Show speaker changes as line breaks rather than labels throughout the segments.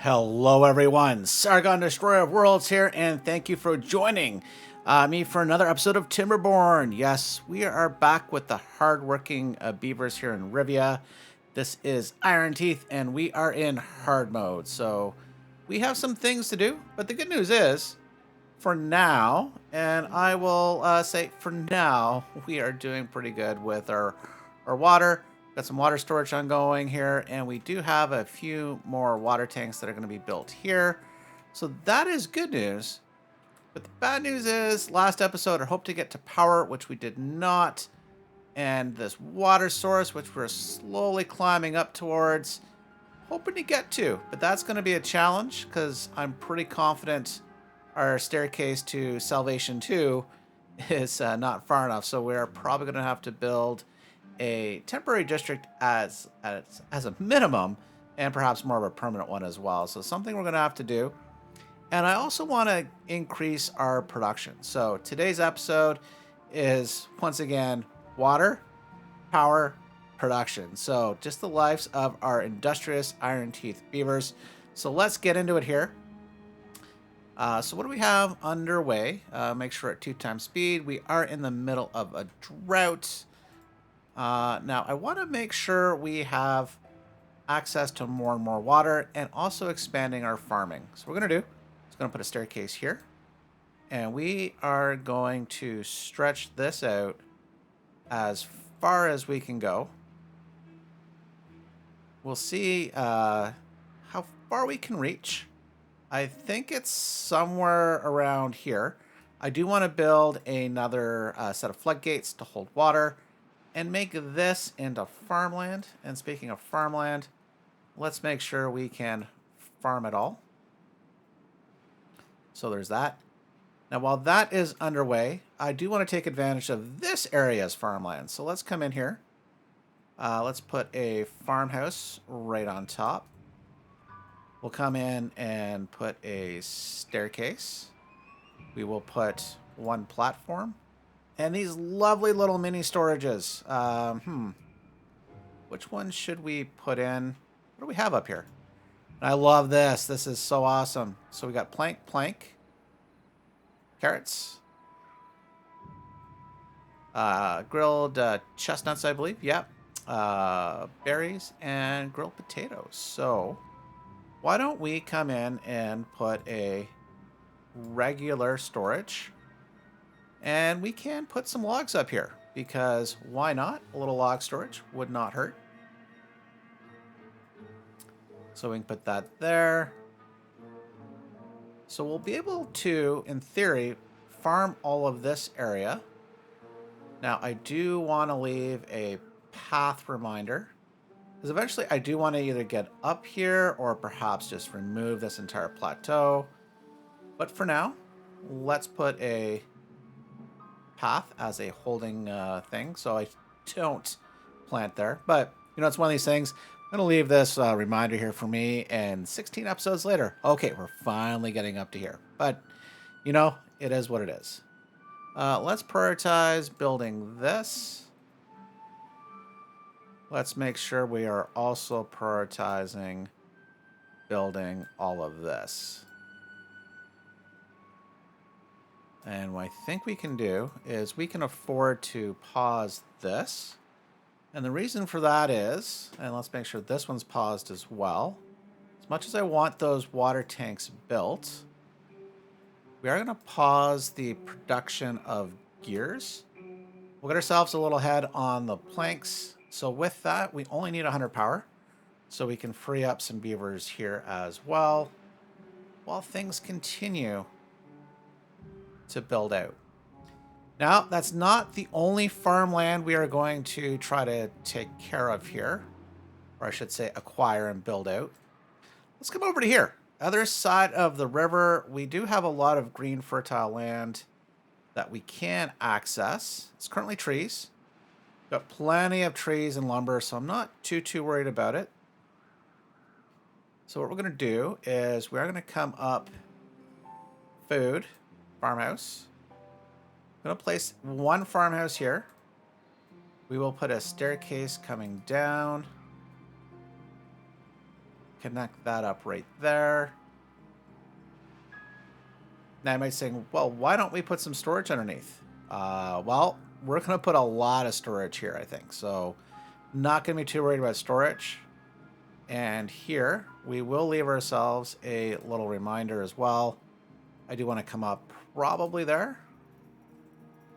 Hello, everyone. Sargon, Destroyer of Worlds here, and thank you for joining me for another episode of Timberborn. Yes, we are back with the hardworking beavers here in Rivia. This is Ironteeth, and we are in hard mode. So we have some things to do, but the good news is, for now, and I will say for now, we are doing pretty good with our water. Got some water storage ongoing here, and we do have a few more water tanks that are going to be built here. So that is good news. But the bad news is, last episode I hoped to get to power, which we did not. And this water source, which we're slowly climbing up towards, hoping to get to. But that's going to be a challenge, because I'm pretty confident our staircase to Salvation 2 is not far enough. So we're probably going to have to build a temporary district as a minimum, and perhaps more of a permanent one as well. So something we're going to have to do. And I also want to increase our production. So today's episode is, once again, water, power, production. So just the lives of our industrious iron-teeth beavers. So let's get into it here. So what do we have underway? Make sure at 2 times speed. We are in the middle of a drought. Now, I want to make sure we have access to more and more water, and also expanding our farming. So what we're going to do is going to put a staircase here, and we are going to stretch this out as far as we can go. We'll see how far we can reach. I think it's somewhere around here. I do want to build another set of floodgates to hold water and make this into farmland. And speaking of farmland, let's make sure we can farm it all. So there's that. Now, while that is underway, I do want to take advantage of this area as farmland. So let's come in here. Let's put a farmhouse right on top. We'll come in and put a staircase. We will put one platform. And these lovely little mini storages. Which one should we put in? What do we have up here? I love this. This is so awesome. So we got plank, carrots, grilled chestnuts, I believe. Yep. Berries and grilled potatoes. So why don't we come in and put a regular storage? And we can put some logs up here, because why not? A little log storage would not hurt. So we can put that there. So we'll be able to, in theory, farm all of this area. Now, I do want to leave a path reminder, because eventually I do want to either get up here or perhaps just remove this entire plateau. But for now, let's put a path as a holding thing, so I don't plant there. But you know, it's one of these things. I'm gonna leave this reminder here for me, and 16 episodes later, okay, we're finally getting up to here. But you know, it is what it is. Let's prioritize building this. Let's make sure we are also prioritizing building all of this. And what I think we can do is we can afford to pause this. And the reason for that is, and let's make sure this one's paused as well. As much as I want those water tanks built, we are going to pause the production of gears. We'll get ourselves a little head on the planks. So with that, we only need 100 power. So we can free up some beavers here as well, while things continue to build out. Now, that's not the only farmland we are going to try to take care of here, or I should say acquire and build out. Let's come over to here. Other side of the river, we do have a lot of green fertile land that we can access. It's currently trees. Got plenty of trees and lumber, so I'm not too worried about it. So what we're going to do is we're going to come up food, farmhouse. I'm going to place one farmhouse here. We will put a staircase coming down. Connect that up right there. Now you might say, well, why don't we put some storage underneath? Well, we're going to put a lot of storage here, I think. So not going to be too worried about storage. And here, we will leave ourselves a little reminder as well. I do want to come up probably there.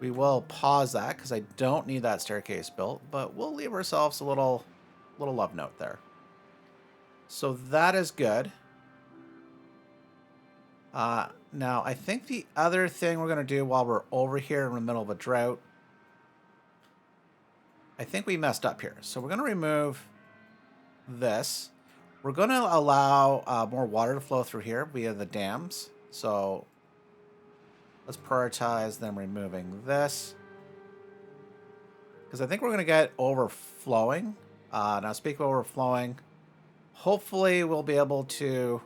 We will pause that because I don't need that staircase built, but we'll leave ourselves a little love note there. So that is good. Now, I think the other thing we're going to do while we're over here in the middle of a drought, I think we messed up here. So we're going to remove this. We're going to allow more water to flow through here via the dams. So let's prioritize them removing this, because I think we're going to get overflowing. Now, speaking of overflowing, hopefully we'll be able to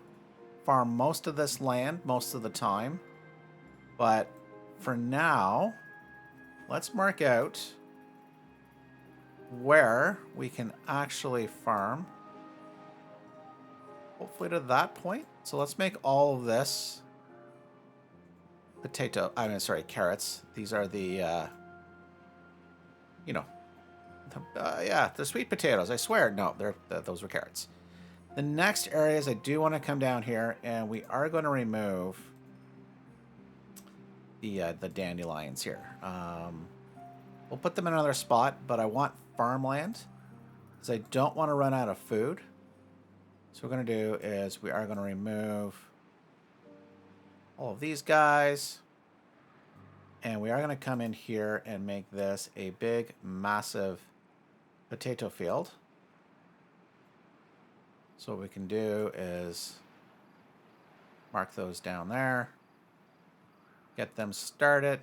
farm most of this land most of the time. But for now, let's mark out where we can actually farm. Hopefully to that point. So let's make all of this carrots. These are the, yeah, they're sweet potatoes. I swear. No, those were carrots. The next areas, I do want to come down here, and we are going to remove the dandelions here. We'll put them in another spot, but I want farmland because I don't want to run out of food. So what we're going to do is we are going to remove all of these guys, and we are going to come in here and make this a big, massive potato field. So what we can do is mark those down there, get them started.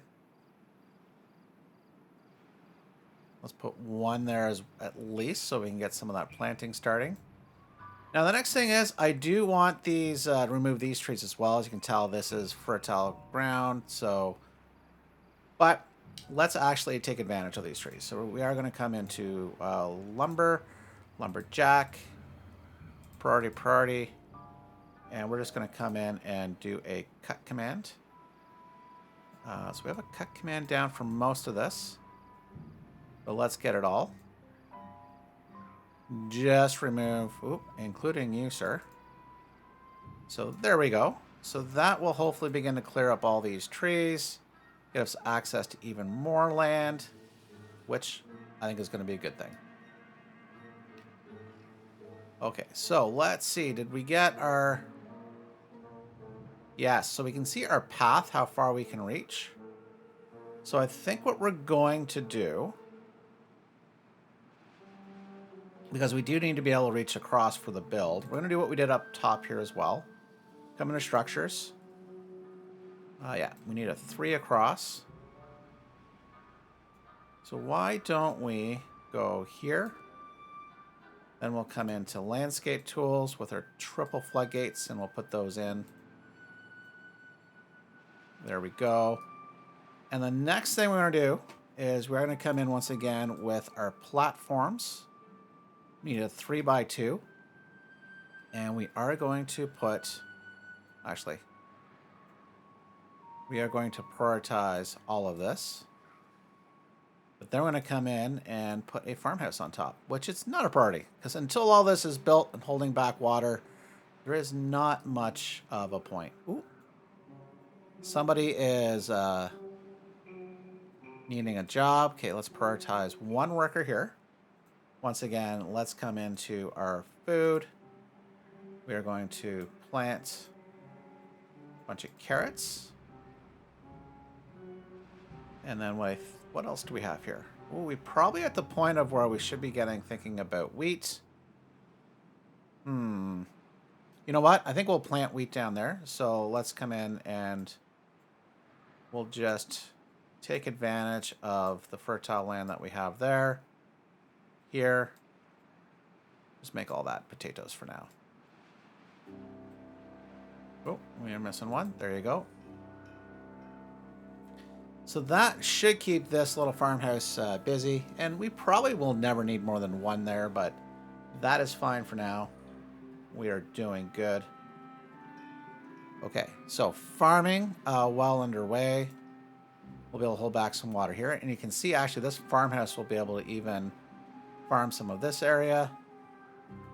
Let's put one there at least so we can get some of that planting starting. Now the next thing is I do want these, remove these trees as well. As you can tell, this is fertile ground. So, but let's actually take advantage of these trees. So we are going to come into lumberjack, priority, and we're just going to come in and do a cut command. So we have a cut command down for most of this, but let's get it all. Just remove, including you, sir. So there we go. So that will hopefully begin to clear up all these trees, get us access to even more land, which I think is going to be a good thing. Okay, so let's see. Did we get our... Yes, so we can see our path, how far we can reach. So I think what we're going to do, because we do need to be able to reach across for the build, we're going to do what we did up top here as well. Come into structures. Yeah, we need a 3 across. So why don't we go here? Then we'll come into landscape tools with our triple floodgates, and we'll put those in. There we go. And the next thing we're going to do is we're going to come in once again with our platforms. We need a 3x2. And we are going to put... Actually, we are going to prioritize all of this. But then we're going to come in and put a farmhouse on top, which it's not a priority, because until all this is built and holding back water, there is not much of a point. Ooh. Somebody is needing a job. Okay, let's prioritize one worker here. Once again, let's come into our food. We are going to plant a bunch of carrots. And then what else do we have here? Ooh, we probably at the point of where we should be thinking about wheat. You know what? I think we'll plant wheat down there. So let's come in and we'll just take advantage of the fertile land that we have there. Here. Just make all that potatoes for now. Oh, we are missing one. There you go. So that should keep this little farmhouse busy. And we probably will never need more than one there, but that is fine for now. We are doing good. Okay, so farming well underway. We'll be able to hold back some water here. And you can see actually this farmhouse will be able to even farm some of this area.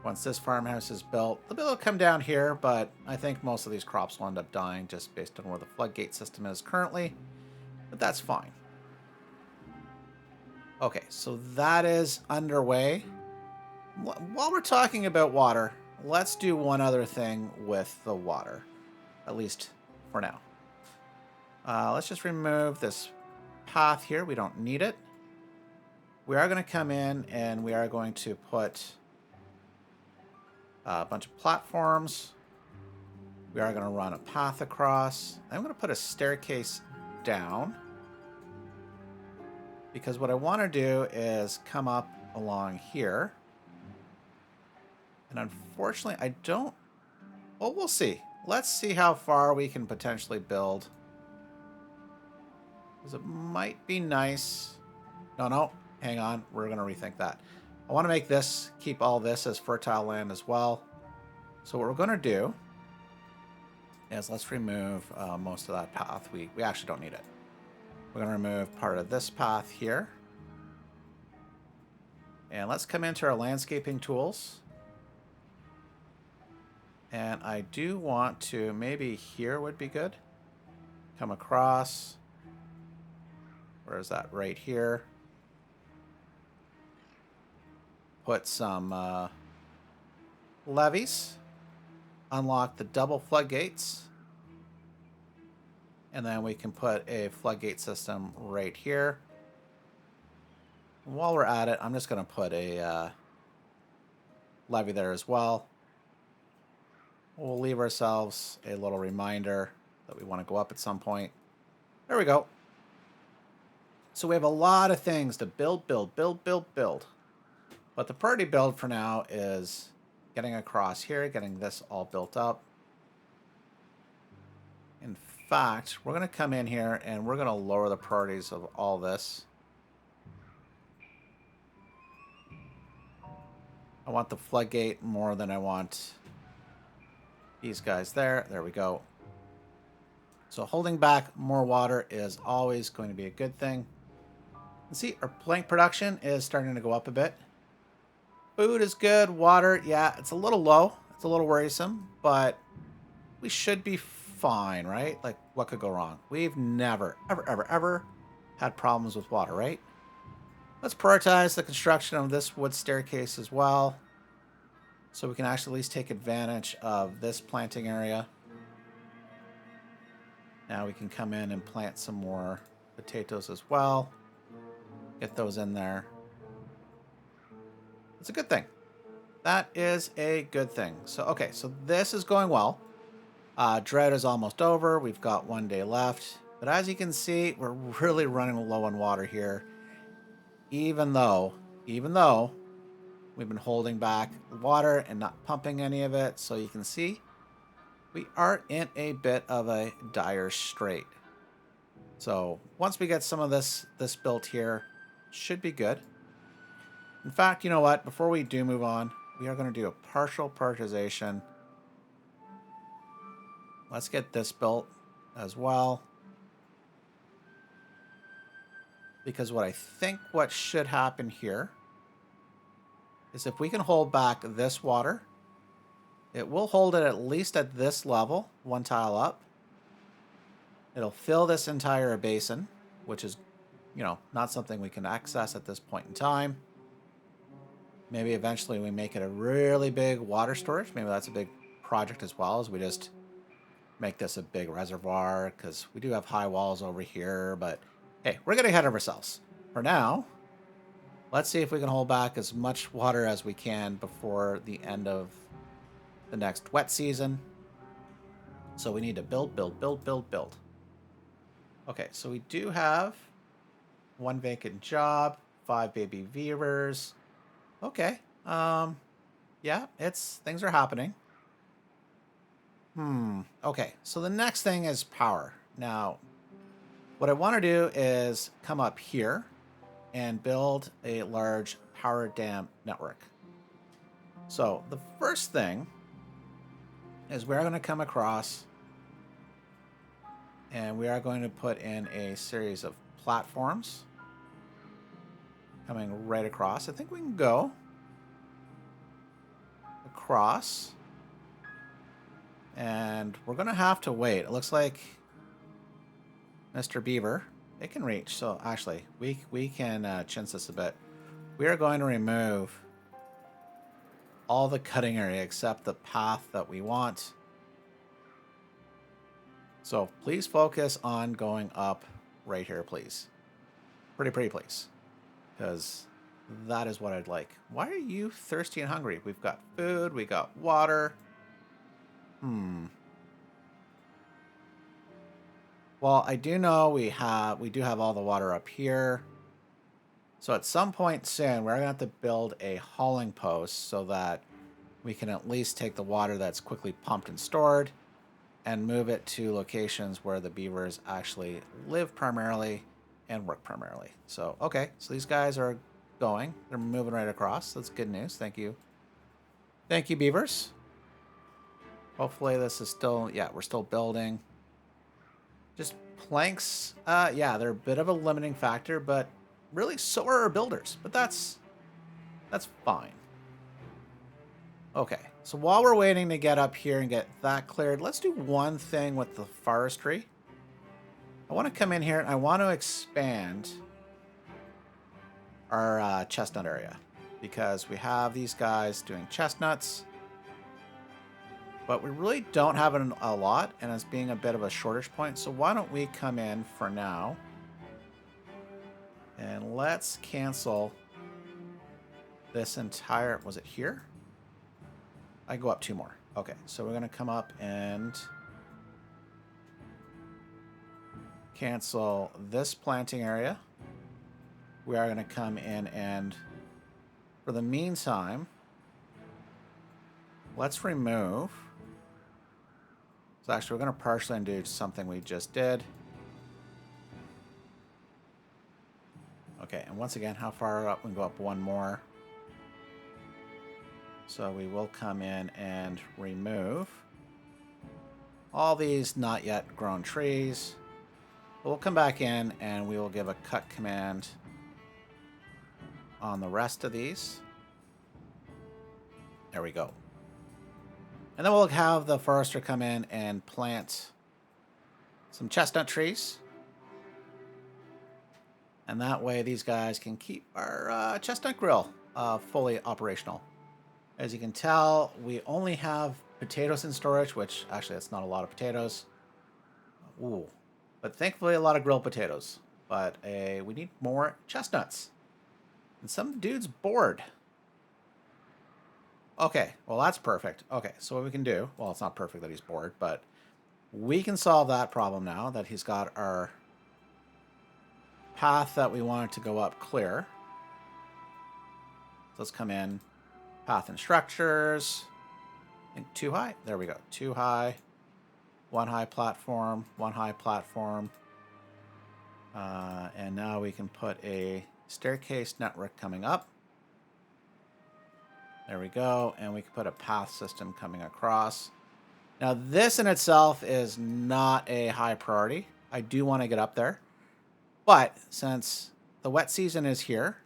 Once this farmhouse is built, they'll be able to come down here, but I think most of these crops will end up dying just based on where the floodgate system is currently. But that's fine. Okay, so that is underway. While we're talking about water, let's do one other thing with the water, at least for now. Let's just remove this path here. We don't need it. We are going to come in and we are going to put a bunch of platforms. We are going to run a path across. I'm going to put a staircase down because what I want to do is come up along here. And unfortunately, I don't... Well, we'll see. Let's see how far we can potentially build. Because it might be nice. No, hang on. We're going to rethink that. I want to make this, keep all this as fertile land as well. So what we're going to do is let's remove most of that path. We actually don't need it. We're going to remove part of this path here. And let's come into our landscaping tools. And I do want to, maybe here would be good. Come across. Where is that? Right here. Put some levees. Unlock the double floodgates. And then we can put a floodgate system right here. And while we're at it, I'm just going to put a levee there as well. We'll leave ourselves a little reminder that we want to go up at some point. There we go. So we have a lot of things to build. But the priority build for now is getting across here, getting this all built up. In fact, we're going to come in here and we're going to lower the priorities of all this. I want the floodgate more than I want these guys there. There we go. So holding back more water is always going to be a good thing. And see, our plank production is starting to go up a bit. Food is good. Water, yeah, it's a little low. It's a little worrisome, but we should be fine, right? Like, what could go wrong? We've never, ever had problems with water, right? Let's prioritize the construction of this wood staircase as well, so we can actually at least take advantage of this planting area. Now we can come in and plant some more potatoes as well. Get those in there. It's a good thing. That is a good thing. So, okay, so this is going well. Drought is almost over. We've got 1 day left. But as you can see, we're really running low on water here. Even though we've been holding back water and not pumping any of it. So you can see we are in a bit of a dire strait. So once we get some of this built here, should be good. In fact, you know what? Before we do move on, we are going to do a partial prioritization. Let's get this built as well. Because what should happen here is if we can hold back this water, it will hold it at least at this level, one tile up. It'll fill this entire basin, which is, you know, not something we can access at this point in time. Maybe eventually we make it a really big water storage. Maybe that's a big project as well, as we just make this a big reservoir, because we do have high walls over here, but hey, we're getting ahead of ourselves. For now, let's see if we can hold back as much water as we can before the end of the next wet season. So we need to build. Okay, so we do have 1 vacant job, 5 baby beavers. Okay. Yeah, things are happening. Okay, so the next thing is power. Now, what I want to do is come up here and build a large power dam network. So the first thing is we're going to come across and we are going to put in a series of platforms coming right across. I think we can go across. And we're going to have to wait. It looks like Mr. Beaver, it can reach. So actually, we can chintz this a bit. We are going to remove all the cutting area except the path that we want. So please focus on going up right here, please. Pretty please. Because that is what I'd like. Why are you thirsty and hungry? We've got food, we got water. Well, I do know we do have all the water up here. So at some point soon, we're going to have to build a hauling post so that we can at least take the water that's quickly pumped and stored and move it to locations where the beavers actually live primarily and work primarily. So, okay. So these guys are going. They're moving right across. That's good news. Thank you. Thank you, beavers. Hopefully this is still, yeah, we're still building. Just planks, yeah, they're a bit of a limiting factor, but really so are our builders. But that's fine. Okay, so while we're waiting to get up here and get that cleared, let's do one thing with the forestry. I want to come in here and I want to expand our chestnut area because we have these guys doing chestnuts. But we really don't have it a lot, and it's being a bit of a shortage point. So why don't we come in for now, and let's cancel this entire, was it here? I go up 2 more. Okay, so we're going to come up and cancel this planting area. We are going to come in and, for the meantime, let's remove. So actually, we're going to partially undo something we just did. Okay, and once again, how far up? We can go up 1 more. So we will come in and remove all these not yet grown trees. We'll come back in and we will give a cut command on the rest of these. There we go. And then we'll have the forester come in and plant some chestnut trees. And that way these guys can keep our chestnut grill fully operational. As you can tell, we only have potatoes in storage, which actually that's not a lot of potatoes. Ooh. But thankfully a lot of grilled potatoes. But we need more chestnuts. And some dude's bored. Okay, well that's perfect. Okay, so what we can do, well it's not perfect that he's bored, but we can solve that problem now that he's got our path that we wanted to go up clear. So let's come in, path and structures, I think 2 high, there we go, 2 high, 1 high platform, 1 high platform, and now we can put a staircase network coming up. There we go, and we can put a path system coming across. Now this in itself is not a high priority. I do want to get up there. But since the wet season is here,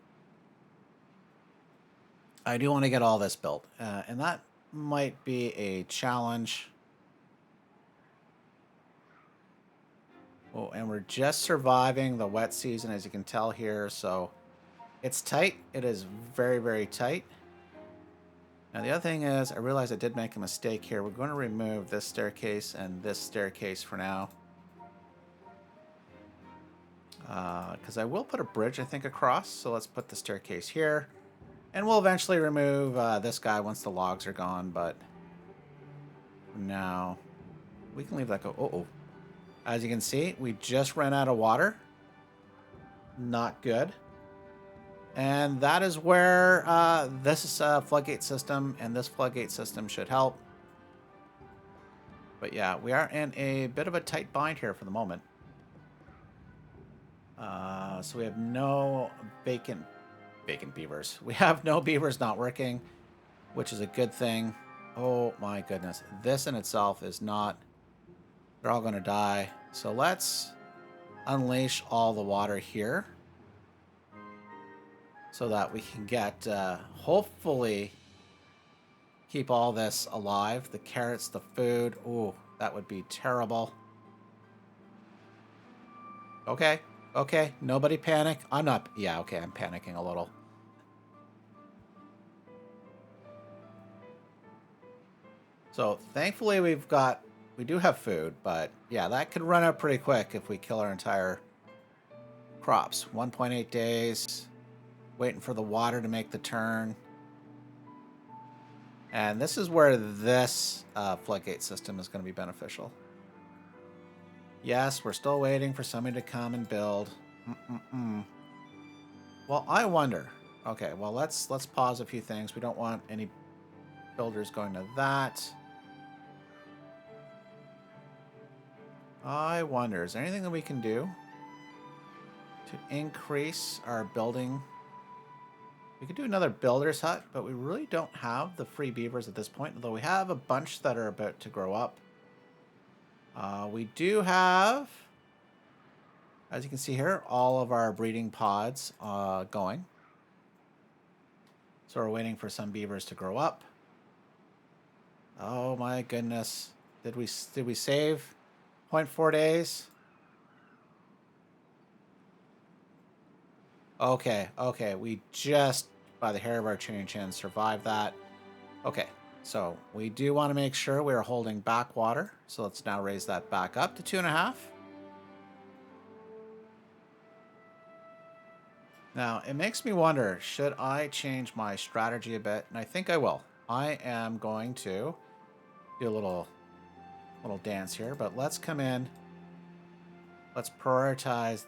I do want to get all this built. And that might be a challenge. Oh, and we're just surviving the wet season, as you can tell here. So it's tight. It is very, very tight. Now, the other thing is, I realize I did make a mistake here. We're going to remove this staircase and this staircase for now. Because I will put a bridge, I think, across. So let's put the staircase here. And we'll eventually remove this guy once the logs are gone. But for now, we can leave that go. Uh-oh. As you can see, we just ran out of water. Not good. And that is where this is a floodgate system, and this floodgate system should help. But yeah, we are in a bit of a tight bind here for the moment. So we have no vacant beavers. We have no beavers not working, which is a good thing. Oh my goodness. This in itself is not... They're all going to die. So let's unleash all the water here so that we can get, hopefully, keep all this alive. The carrots, the food. Ooh, that would be terrible. Okay. Okay. Nobody panic. I'm not... Yeah, okay. I'm panicking a little. So thankfully we do have food, but yeah, that could run out pretty quick if we kill our entire crops. 1.8 days, waiting for the water to make the turn. And this is where this floodgate system is going to be beneficial. Yes, we're still waiting for somebody to come and build. Well, I wonder. Okay, well, let's pause a few things. We don't want any builders going to that. I wonder, is there anything that we can do to increase our building? We could do another builder's hut, but we really don't have the free beavers at this point, although we have a bunch that are about to grow up. We do have, as you can see here, all of our breeding pods going. So we're waiting for some beavers to grow up. Oh my goodness. Did we save 0.4 days? Okay, okay. We just, by the hair of our chin, survived that. Okay, so we do want to make sure we are holding back water. So let's now raise that back up to 2.5. Now, it makes me wonder, should I change my strategy a bit? And I think I will. I am going to do a little dance here, but let's come in. Let's prioritize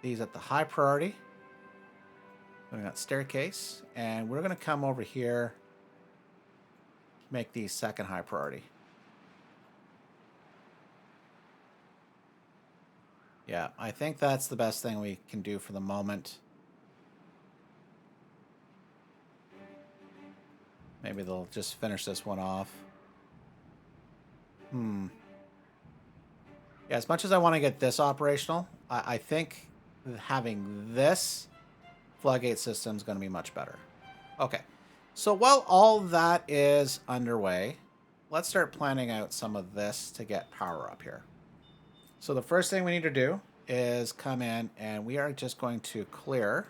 these at the high priority. We got staircase, and we're going to come over here, make these second high priority. Yeah, I think that's the best thing we can do for the moment. Maybe they'll just finish this one off. Yeah, as much as I want to get this operational, I think having this floodgate system is going to be much better. Okay, so while all that is underway, let's start planning out some of this to get power up here. So the first thing we need to do is come in and we are just going to clear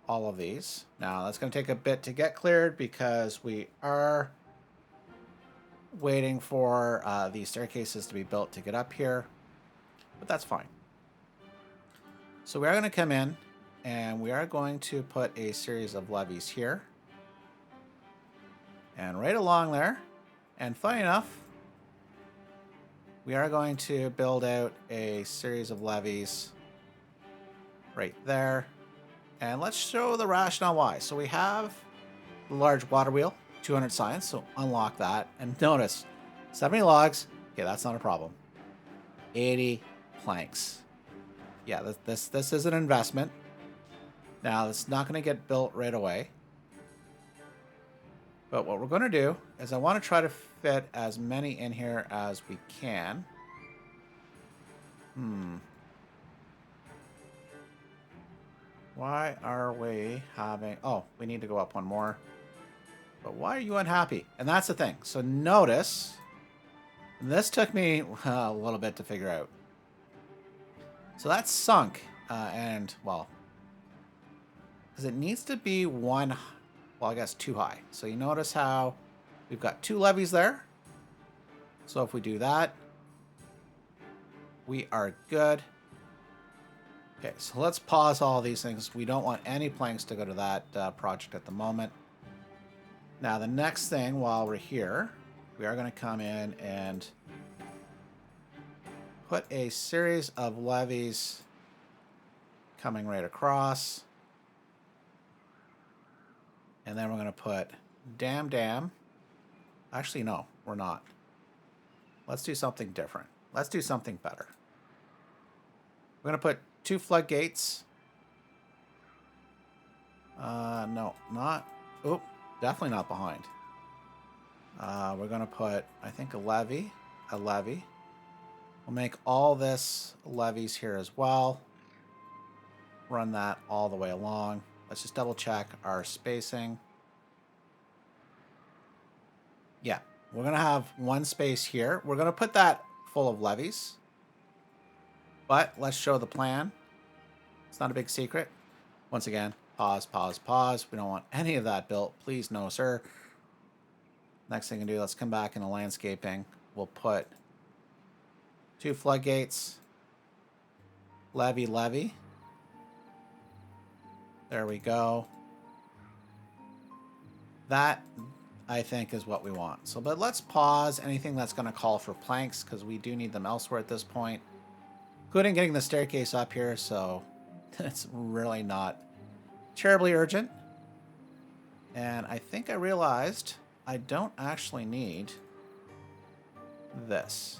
all of these. Now that's going to take a bit to get cleared because we are waiting for these staircases to be built to get up here, but that's fine. So we are going to come in and we are going to put a series of levees here and right along there. And funny enough, we are going to build out a series of levees right there. And let's show the rationale why. So we have the large water wheel, 200 science, so unlock that. And notice, 70 logs, okay, that's not a problem. 80 planks. Yeah, this is an investment. Now, it's not going to get built right away. But what we're going to do is I want to try to fit as many in here as we can. Why are we having... Oh, we need to go up one more. But why are you unhappy? And that's the thing. So notice, this took me a little bit to figure out. So that's sunk. And, well, because it needs to be one... Well, I guess too high. So you notice how we've got 2 levees there. So if we do that, we are good. Okay, so let's pause all these things. We don't want any planks to go to that project at the moment. Now, the next thing while we're here, we are going to come in and put a series of levees coming right across. And then we're going to put dam. Actually, no, we're not. Let's do something different. Let's do something better. We're going to put 2 floodgates. No, not... Oop. Definitely not behind. We're going to put, I think, a levee. A levee. We'll make all this levees here as well. Run that all the way along. Let's just double check our spacing. Yeah, we're going to have one space here. We're going to put that full of levees. But let's show the plan. It's not a big secret. Once again, pause, pause, pause. We don't want any of that built. Please, no, sir. Next thing we can do, let's come back into landscaping. We'll put 2 floodgates. Levee, levee. There we go. That, I think, is what we want. So, but let's pause anything that's going to call for planks, because we do need them elsewhere at this point. Including getting the staircase up here, so it's really not terribly urgent. And I think I realized I don't actually need this.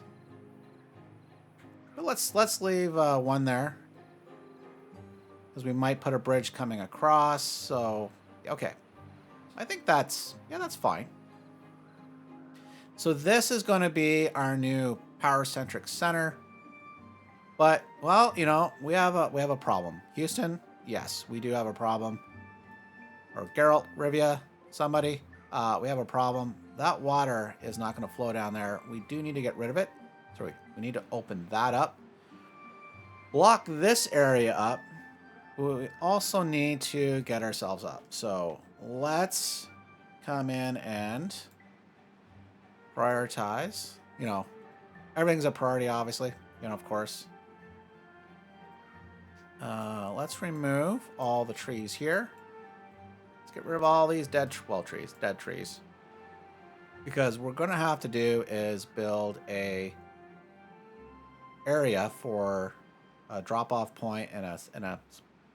But let's leave one there, because we might put a bridge coming across. So okay, I think that's fine. So this is going to be our new power-centric center. But well, you know, we have a problem. Houston, yes, we do have a problem. Or Geralt, Rivia, somebody, we have a problem. That water is not going to flow down there. We do need to get rid of it. So we need to open that up. Block this area up. We also need to get ourselves up. So let's come in and prioritize. You know, everything's a priority, obviously. You know, of course. Let's remove all the trees here. Let's get rid of all these dead trees. Because what we're going to have to do is build a area for a drop-off point and a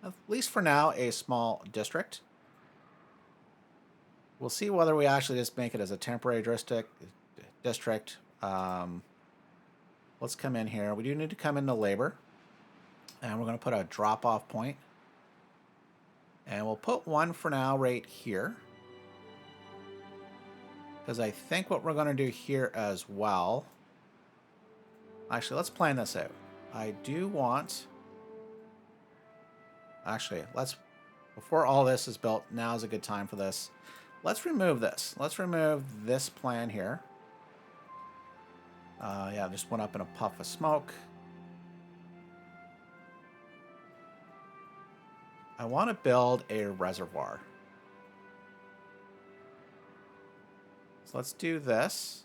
at least for now, a small district. We'll see whether we actually just make it as a temporary district. Let's come in here. We do need to come into labor. And we're going to put a drop-off point. And we'll put one for now right here. Because I think what we're going to do here as well... Actually, let's plan this out. I do want... Actually, let's... Before all this is built, now is a good time for this. Let's remove this. Let's remove this plan here. Yeah, just went up in a puff of smoke. I want to build a reservoir. So let's do this.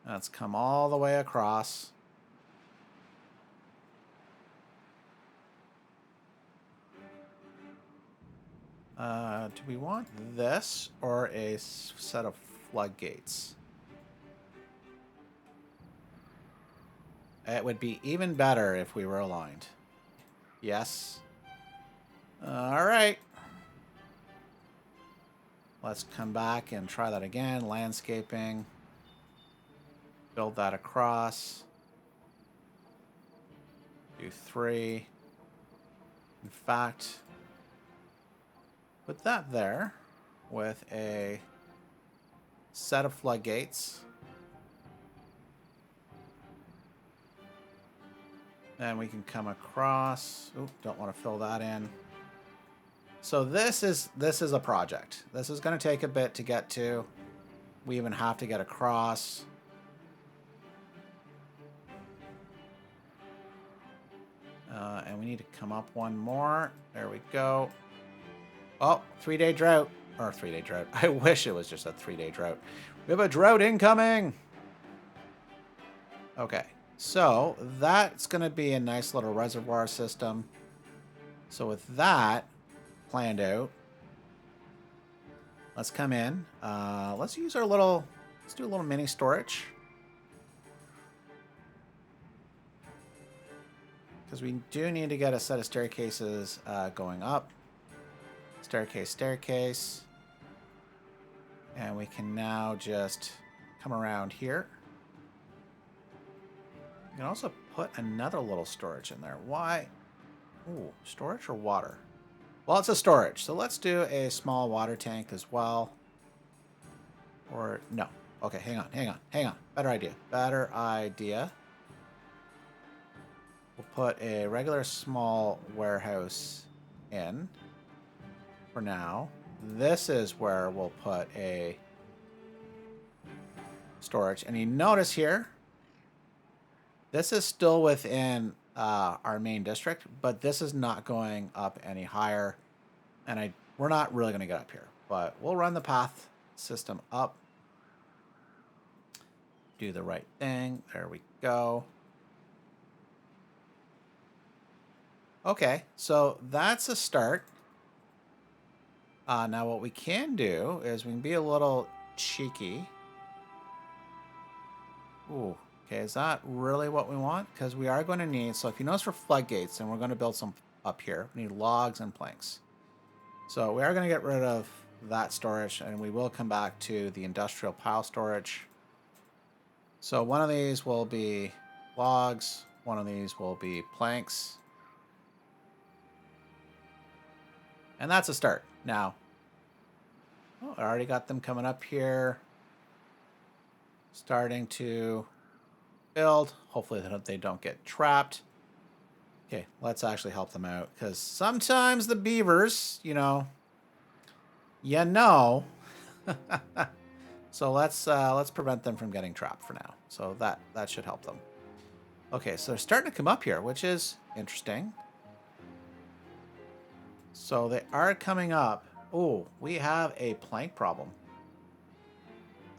Let's come all the way across. Do we want this or a set of floodgates? It would be even better if we were aligned. Yes. All right. Let's come back and try that again. Landscaping. Build that across. Do 3. In fact, put that there with a set of floodgates. And we can come across. Oop, don't want to fill that in. So this is a project. This is going to take a bit to get to. We even have to get across. And we need to come up one more. There we go. Oh, 3-day drought. Or 3-day drought. I wish it was just a 3-day drought. We have a drought incoming. Okay. So that's going to be a nice little reservoir system. So with that planned out, let's come in. Let's use our little, let's do a little mini storage. Because we do need to get a set of staircases going up. Staircase, staircase. And we can now just come around here. You can also put another little storage in there. Why? Ooh, storage or water? Well, it's a storage, so let's do a small water tank as well. Or no. Okay, hang on. Better idea. Better idea. We'll put a regular small warehouse in for now. This is where we'll put a storage. And you notice here, this is still within our main district, but this is not going up any higher. And we're not really going to get up here, but we'll run the path system up. Do the right thing. There we go. Okay, so that's a start. Now what we can do is we can be a little cheeky. Ooh, okay, is that really what we want? Because we are going to need, so if you notice for floodgates, and we're going to build some up here, we need logs and planks. So we are going to get rid of that storage, and we will come back to the industrial pile storage. So one of these will be logs, one of these will be planks. And that's a start. Now, oh, I already got them coming up here. Starting to build. Hopefully they don't get trapped. Okay, let's actually help them out. Because sometimes the beavers, you know. So let's prevent them from getting trapped for now. So that should help them. Okay, so they're starting to come up here, which is interesting. So they are coming up. Oh, we have a plank problem.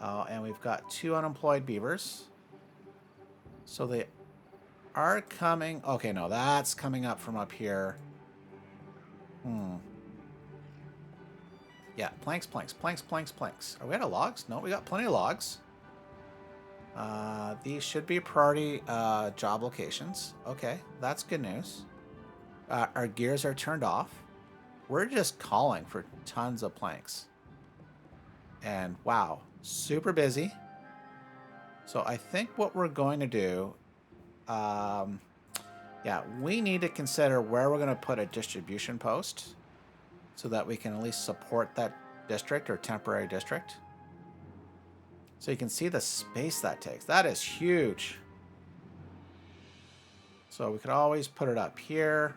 And we've got 2 unemployed beavers. So they are coming. Okay, no, that's coming up from up here. Yeah, planks. Are we out of logs? No, we got plenty of logs. These should be priority job locations. Okay, that's good news. Our gears are turned off. We're just calling for tons of planks. And wow, super busy. So I think what we're going to do, yeah, we need to consider where we're going to put a distribution post so that we can at least support that district or temporary district. So you can see the space that takes. That is huge. So we could always put it up here.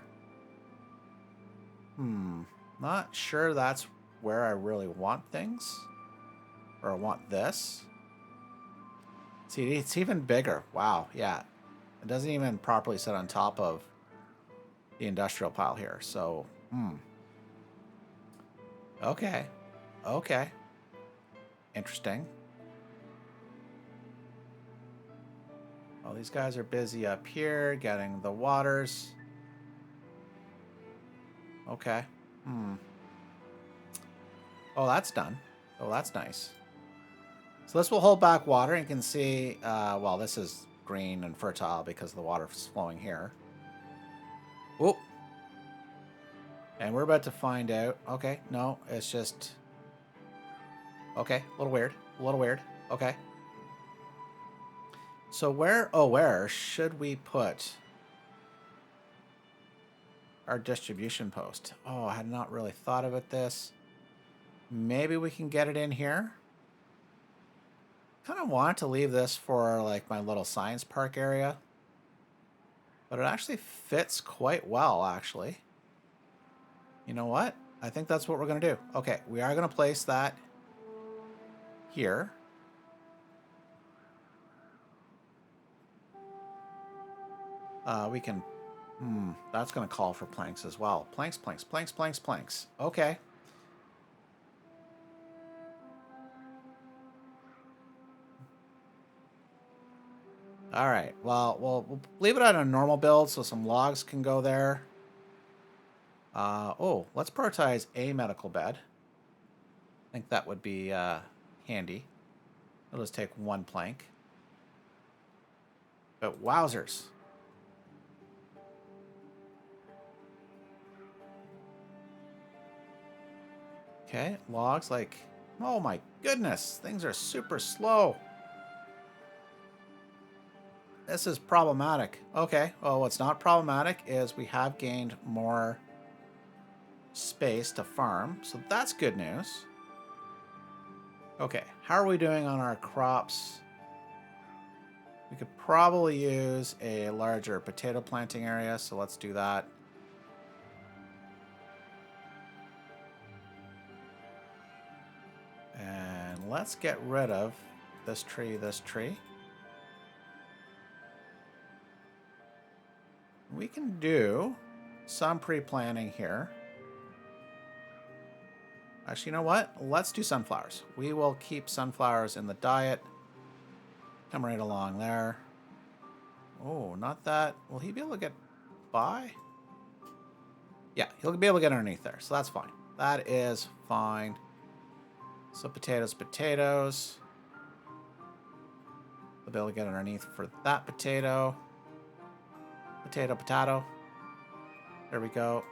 Not sure that's where I really want things. Or I want this. See, it's even bigger. Wow, yeah. It doesn't even properly sit on top of the industrial pile here. So, Okay. Okay. Interesting. Well, these guys are busy up here getting the waters. Okay. Oh, that's done. Oh, that's nice. So this will hold back water. You can see, well, this is green and fertile because the water is flowing here. Oh. And we're about to find out. Okay, no, it's just... Okay, a little weird. A little weird. Okay. So where should we put our distribution post? Oh, I had not really thought about this. Maybe we can get it in here. Kind of wanted to leave this for like my little science park area. But it actually fits quite well, actually. You know what? I think that's what we're going to do. Okay, we are going to place that here. We can... that's going to call for planks as well. Planks. Okay. All right. Well, we'll leave it on a normal build so some logs can go there. Oh, let's prioritize a medical bed. I think that would be handy. It'll just take 1 plank. But wowzers. Okay, logs like... Oh my goodness, things are super slow. This is problematic. Okay, well, what's not problematic is we have gained more space to farm, so that's good news. Okay, how are we doing on our crops? We could probably use a larger potato planting area, so let's do that. And let's get rid of this tree, this tree. We can do some pre-planting here. Actually, you know what? Let's do sunflowers. We will keep sunflowers in the diet. Come right along there. Oh, not that. Will he be able to get by? Yeah, he'll be able to get underneath there, so that's fine. That is fine. So potatoes, potatoes. We'll be able to get underneath for that potato. Potato, potato. There we go.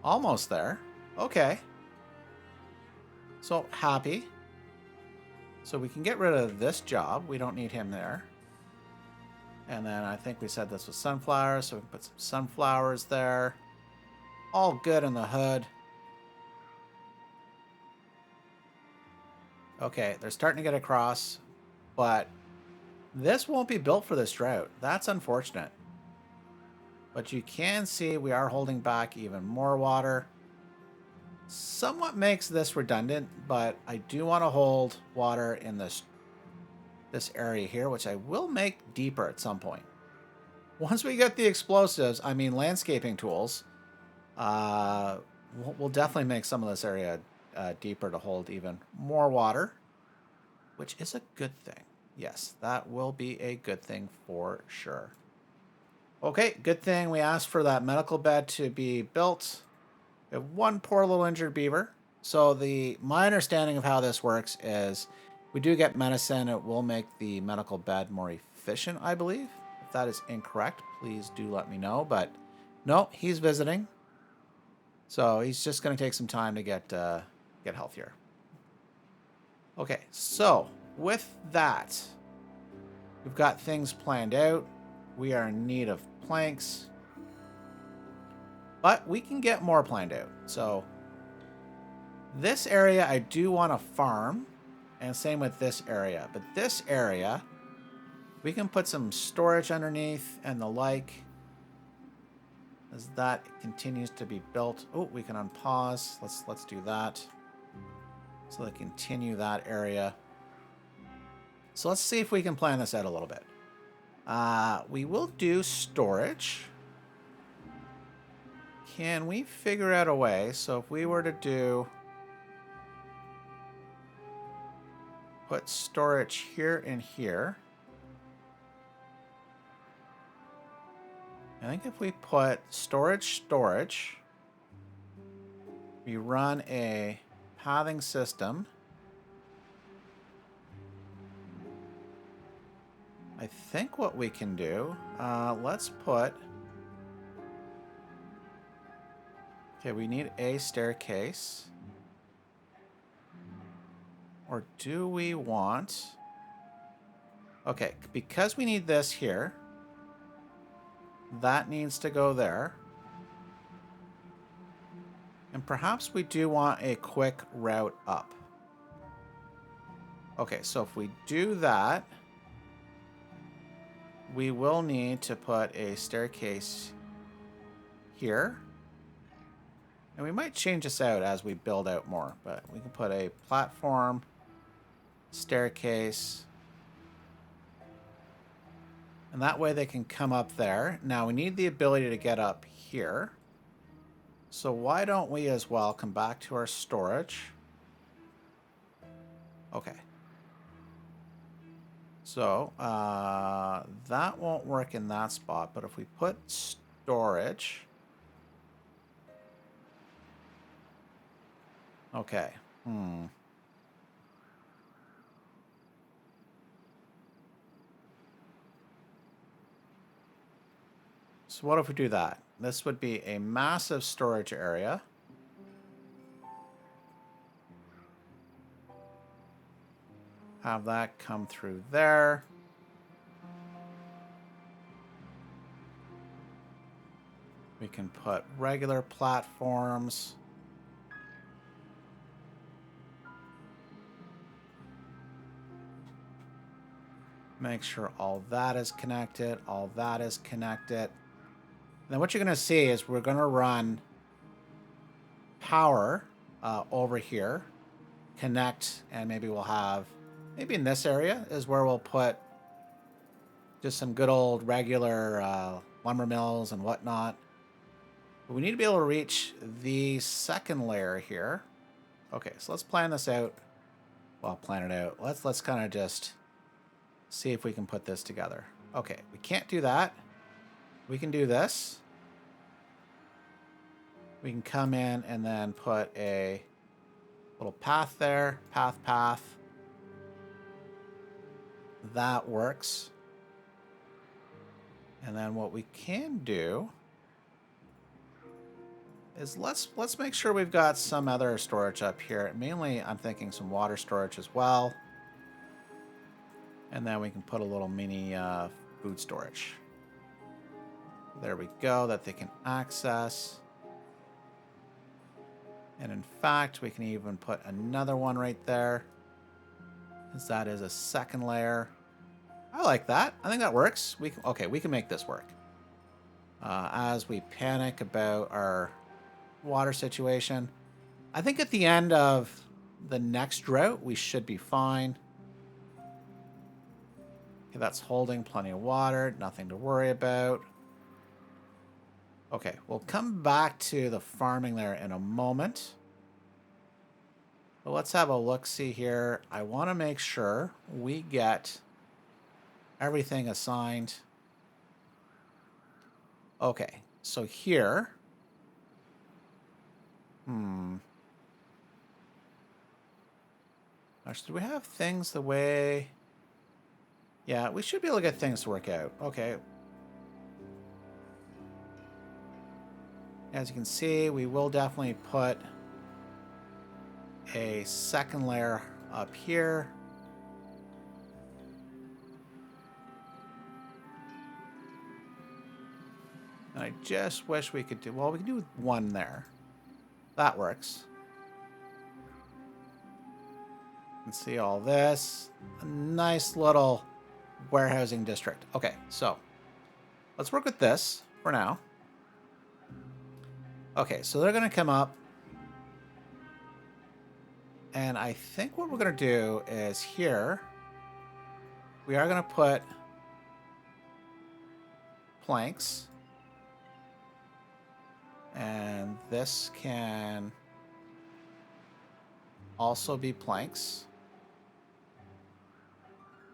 Almost there. Okay. So happy. So we can get rid of this job. We don't need him there. And then I think we said this was sunflowers, so we can put some sunflowers there. All good in the hood. Okay, they're starting to get across, but this won't be built for this drought. That's unfortunate. But you can see we are holding back even more water. Somewhat makes this redundant, but I do want to hold water in this area here, which I will make deeper at some point. Once we get the explosives, I mean landscaping tools, we'll definitely make some of this area deeper to hold even more water, which is a good thing. Yes, that will be a good thing for sure. Okay, good thing we asked for that medical bed to be built. We have one poor little injured beaver. So my understanding of how this works is we do get medicine. It will make the medical bed more efficient, I believe. If that is incorrect, please do let me know. But no, he's visiting. So he's just going to take some time to get healthier. Okay, so with that, we've got things planned out. We are in need of planks. But we can get more planned out. So this area I do want to farm. And same with this area. But this area, we can put some storage underneath and the like. As that continues to be built. Oh, we can unpause. Let's do that. So they continue that area. So let's see if we can plan this out a little bit. We will do storage. Can we figure out a way? So if we were to put storage here and here. I think if we put storage, we run a pathing system. I think what we can do, let's put, okay, we need a staircase. Or do we want, okay, because we need this here, that needs to go there. And perhaps we do want a quick route up. Okay, so if we do that, we will need to put a staircase here. And we might change this out as we build out more, but we can put a platform, staircase, and that way they can come up there. Now we need the ability to get up here. So why don't we as well come back to our storage? Okay. So that won't work in that spot, but if we put storage. Okay. So what if we do that? This would be a massive storage area. Have that come through there. We can put regular platforms. Make sure all that is connected. All that is connected. Then what you're going to see is we're going to run power over here. Connect, and maybe we'll have... Maybe in this area is where we'll put just some good old regular lumber mills and whatnot. But we need to be able to reach the second layer here. Okay, so let's plan this out. Well, plan it out. Let's kind of just see if we can put this together. Okay, we can't do that. We can do this. We can come in and then put a little path there. Path. That works. And then what we can do is let's make sure we've got some other storage up here. Mainly, I'm thinking some water storage as well. And then we can put a little mini food storage. There we go, that they can access. And in fact, we can even put another one right there, because that is a second layer. I like that. I think that works. We can make this work. As we panic about our water situation, I think at the end of the next drought, we should be fine. Okay, that's holding plenty of water. Nothing to worry about. Okay, we'll come back to the farming there in a moment. But let's have a look-see here. I want to make sure we get everything assigned. Okay, so here... Actually, do we have things the way... Yeah, we should be able to get things to work out. Okay. As you can see, we will definitely put a second layer up here. And I just wish we could do... Well, we can do one there. That works. You can see all this. A nice little warehousing district. Okay, so let's work with this for now. Okay, so they're going to come up. And I think what we're going to do is here, we are going to put planks. And this can also be planks.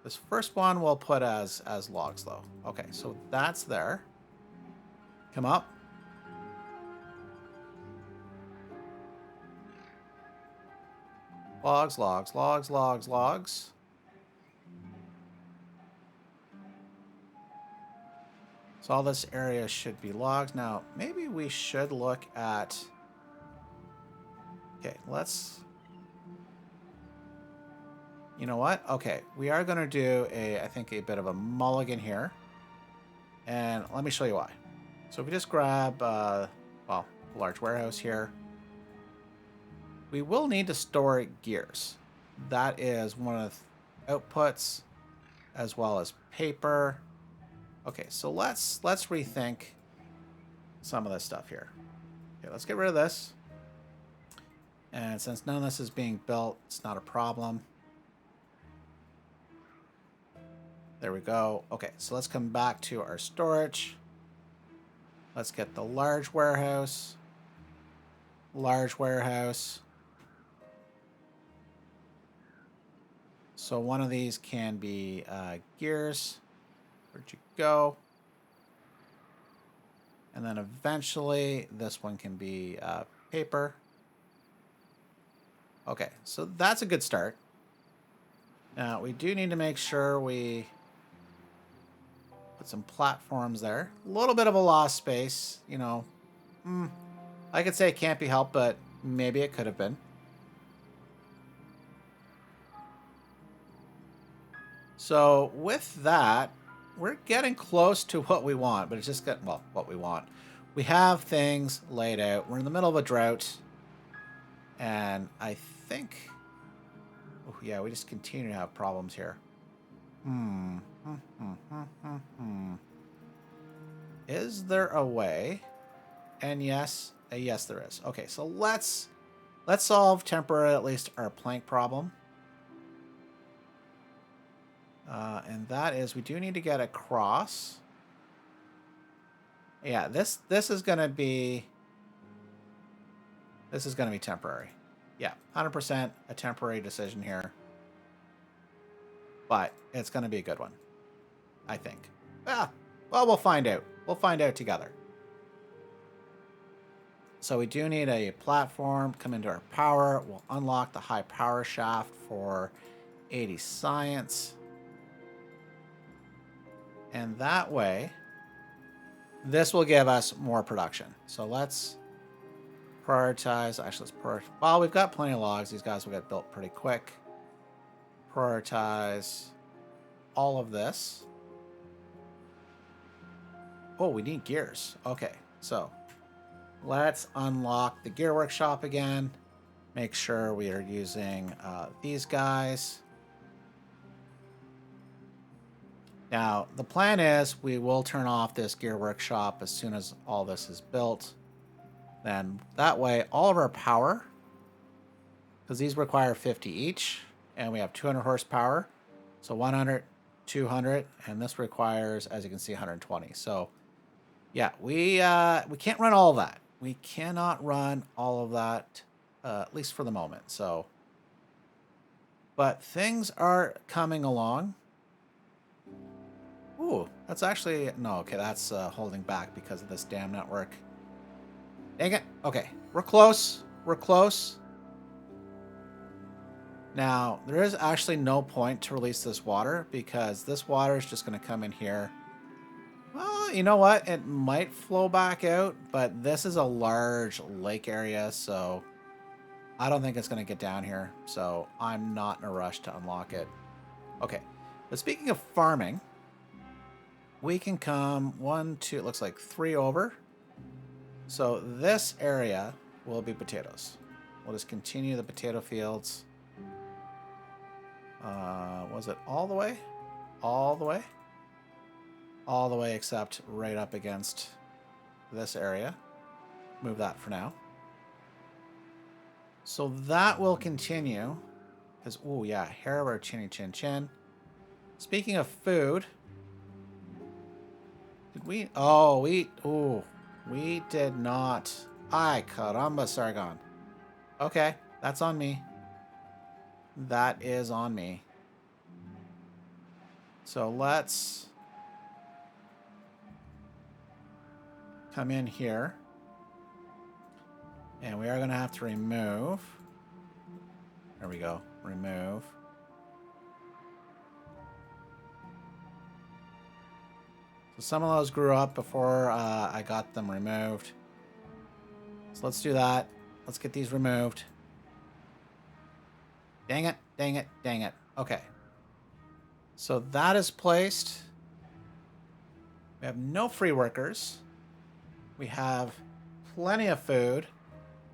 This first one we'll put as logs, though. Okay, so that's there. Come up. Logs. So all this area should be logs. Now, maybe we should look at... Okay, let's... You know what? Okay, we are going to do I think a bit of a mulligan here. And let me show you why. So if we just grab, well, a large warehouse here. We will need to store gears. That is one of the outputs, as well as paper. Okay, so let's rethink some of this stuff here. Okay, let's get rid of this. And since none of this is being built, it's not a problem. There we go. Okay, so let's come back to our storage. Let's get the large warehouse. Large warehouse. So one of these can be gears. Where'd you go? And then eventually this one can be paper. Okay, so that's a good start. Now we do need to make sure we put some platforms there. A little bit of a lost space, you know. I could say it can't be helped, but maybe it could have been. So with that, we're getting close to what we want, but it's just got, well, what we want. We have things laid out. We're in the middle of a drought. And I think... Oh, yeah, we just continue to have problems here. Is there a way? And yes, yes there is. Okay, so let's solve temporarily at least our plank problem. And that is we do need to get across. Yeah, this is gonna be temporary. Yeah, 100% a temporary decision here. But it's gonna be a good one, I think. Well, we'll find out. We'll find out together. So we do need a platform. Come into our power. We'll unlock the high power shaft for 80 science. And that way, this will give us more production. So let's prioritize. Actually, well, we've got plenty of logs. These guys will get built pretty quick. Prioritize all of this. Oh, we need gears. Okay, so let's unlock the gear workshop again. Make sure we are using these guys. Now, the plan is we will turn off this gear workshop as soon as all this is built. Then that way, all of our power, because these require 50 each, and we have 200 horsepower. So 100, 200, and this requires, as you can see, 120. So yeah, we can't run all of that. We cannot run all of that, at least for the moment. So, but things are coming along. Ooh, that's actually, no, okay, that's holding back because of this dam network. Dang it. Okay, we're close. We're close. Now, there is actually no point to release this water because this water is just going to come in here. Well, you know what? It might flow back out, but this is a large lake area, so I don't think it's going to get down here. So I'm not in a rush to unlock it. Okay, but speaking of farming, we can come 1, 2, it looks like 3 over. So this area will be potatoes. We'll just continue the potato fields. Was it all the way? All the way? All the way except right up against this area. Move that for now. So that will continue. Because, oh yeah, Harrower, Chinny Chin Chin. Speaking of food. Did we? Oh, we did not. Ay, caramba, Sargon. Okay, that's on me. That is on me. So let's come in here. And we are going to have to remove. There we go. Remove. So some of those grew up before I got them removed. So let's do that. Let's get these removed. Dang it, dang it, dang it. Okay. So that is placed. We have no free workers. We have plenty of food.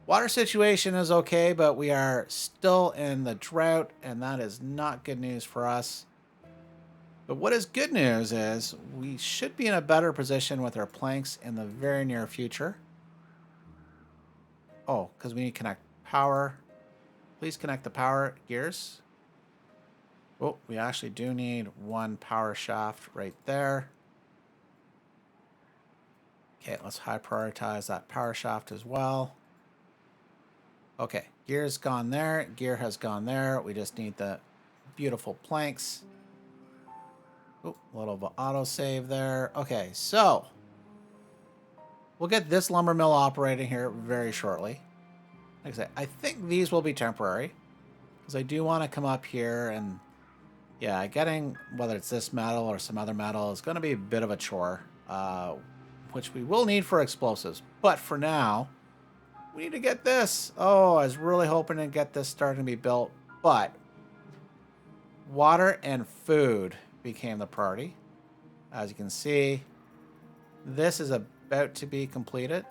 Water situation is okay, but we are still in the drought, and that is not good news for us. But what is good news is we should be in a better position with our planks in the very near future. Oh, because we need to connect power. Please connect the power gears. Oh, we actually do need 1 power shaft right there. Okay, let's high prioritize that power shaft as well. Okay, gear's gone there. Gear has gone there. We just need the beautiful planks. Oh, a little bit of autosave there. Okay, so we'll get this lumber mill operating here very shortly. Like I said, I think these will be temporary because I do want to come up here and, yeah, getting whether it's this metal or some other metal is going to be a bit of a chore, which we will need for explosives. But for now, we need to get this. Oh, I was really hoping to get this starting to be built, but water and food became the priority. As you can see, this is a about to be completed.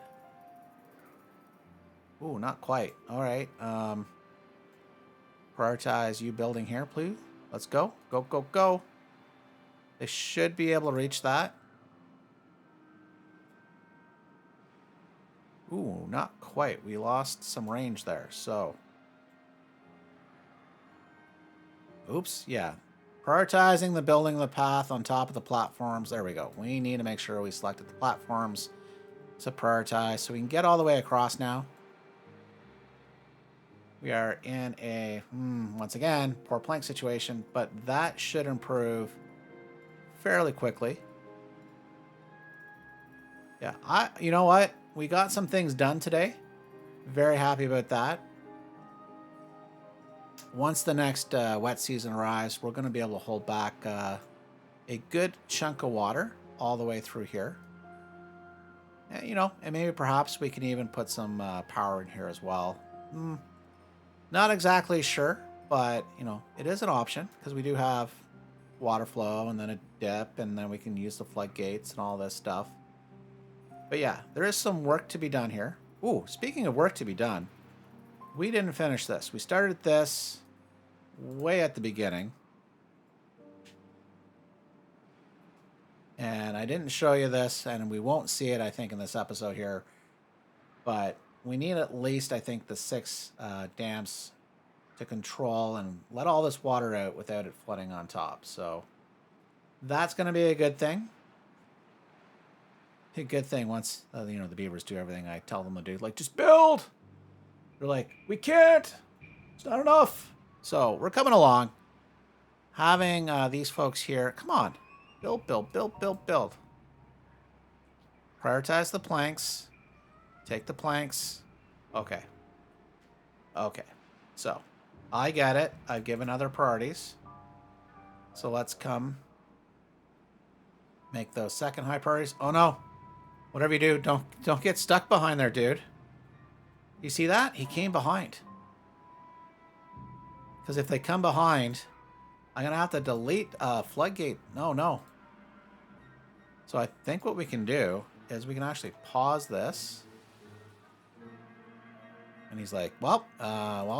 Ooh, not quite. All right. Prioritize you building here, please. Let's go. Go, go, go. They should be able to reach that. Ooh, not quite. We lost some range there, so. Oops, yeah. Prioritizing the building of the path on top of the platforms. There we go. We need to make sure we selected the platforms to prioritize so we can get all the way across now. We are in a, once again, poor plank situation, but that should improve fairly quickly. Yeah, you know what? We got some things done today. Very happy about that. Once the next wet season arrives, we're going to be able to hold back a good chunk of water all the way through here. And, you know, and maybe perhaps we can even put some power in here as well. Not exactly sure, but, you know, it is an option because we do have water flow and then a dip, and then we can use the floodgates and all this stuff. But yeah, there is some work to be done here. Ooh, speaking of work to be done, we didn't finish this. We started this way at the beginning. And I didn't show you this, and we won't see it, I think, in this episode here. But we need at least, I think, the 6 dams to control and let all this water out without it flooding on top. So that's going to be a good thing. A good thing once, you know, the beavers do everything I tell them to do. Like, just build! They're like, we can't! It's not enough! So we're coming along. Having these folks here, come on. Build, build, build, build, build. Prioritize the planks. Take the planks. Okay. Okay. So, I get it. I've given other priorities. So let's come make those second high priorities. Oh no. Whatever you do, don't get stuck behind there, dude. You see that? He came behind. Because if they come behind, I'm going to have to delete floodgate. No. So I think what we can do is we can actually pause this. And he's like, well,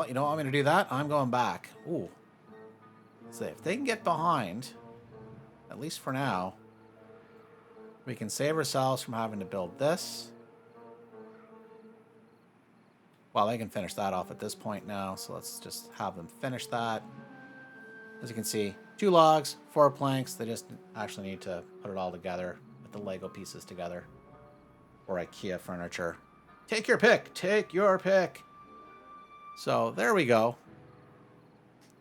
you know, I'm going to do that. I'm going back. Ooh. So if they can get behind, at least for now, we can save ourselves from having to build this. Well, they can finish that off at this point now. So let's just have them finish that. As you can see, 2 logs, 4 planks. They just actually need to put it all together with the Lego pieces together. Or IKEA furniture. Take your pick. Take your pick. So there we go.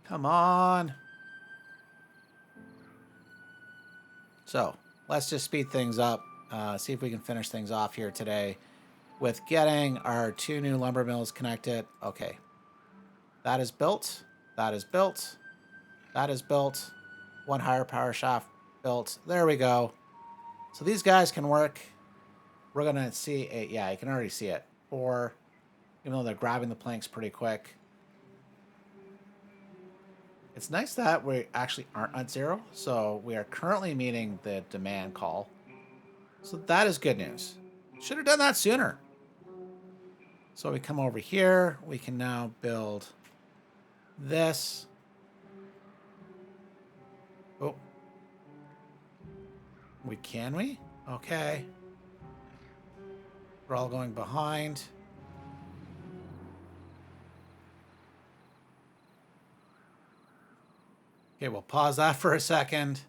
Come on. So let's just speed things up. See if we can finish things off here today with getting our 2 new lumber mills connected. Okay. That is built. That is built. That is built. 1 higher power shaft built. There we go. So these guys can work. We're going to see a, yeah, you can already see it. 4, even though they're grabbing the planks pretty quick. It's nice that we actually aren't at 0. So we are currently meeting the demand call. So that is good news. Should have done that sooner. So we come over here. We can now build this. Oh. Can we? Okay. We're all going behind. Okay, we'll pause that for a second.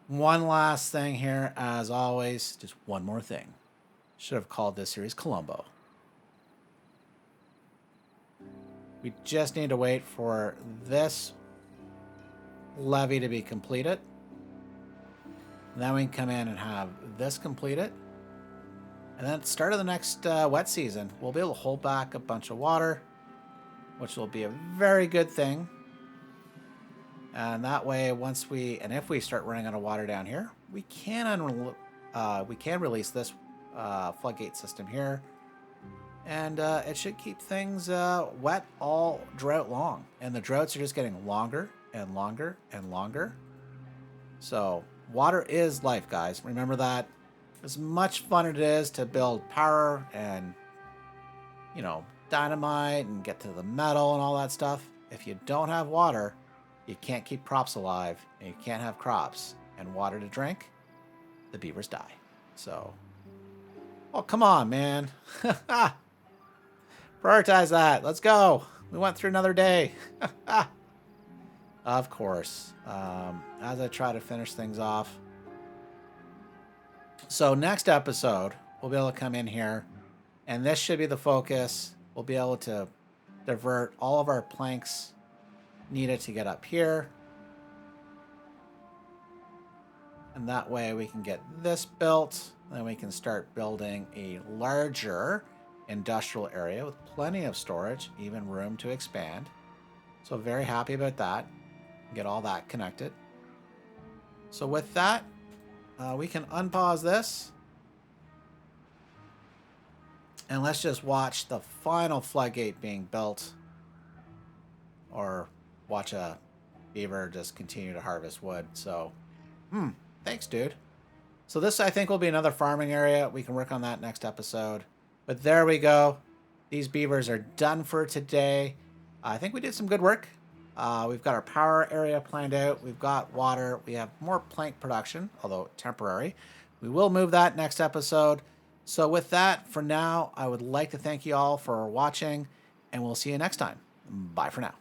One last thing here, as always. Just one more thing. Should have called this series Columbo. We just need to wait for this levee to be completed. Then we can come in and have this completed. And then at the start of the next wet season, we'll be able to hold back a bunch of water, which will be a very good thing. And that way, if we start running out of water down here, we can release this floodgate system here. And it should keep things wet all drought long. And the droughts are just getting longer and longer and longer. So water is life, guys. Remember that. as much fun it is to build power and, dynamite and get to the metal and all that stuff, if you don't have water, you can't keep crops alive and you can't have crops and water to drink, the beavers die. So, oh, come on, man. Prioritize that. Let's go. We went through another day. Of course. As I try to finish things off. So next episode, we'll be able to come in here, and this should be the focus. We'll be able to divert all of our planks needed to get up here. And that way we can get this built. Then we can start building a larger industrial area with plenty of storage, even room to expand. So very happy about that. Get all that connected. So with that, we can unpause this. And let's just watch the final floodgate being built. Or watch a beaver just continue to harvest wood. So, thanks, dude. So this, I think, will be another farming area. We can work on that next episode. But there we go. These beavers are done for today. I think we did some good work. We've got our power area planned out. We've got water. We have more plank production, although temporary. We will move that next episode. So with that, for now, I would like to thank you all for watching, and we'll see you next time. Bye for now.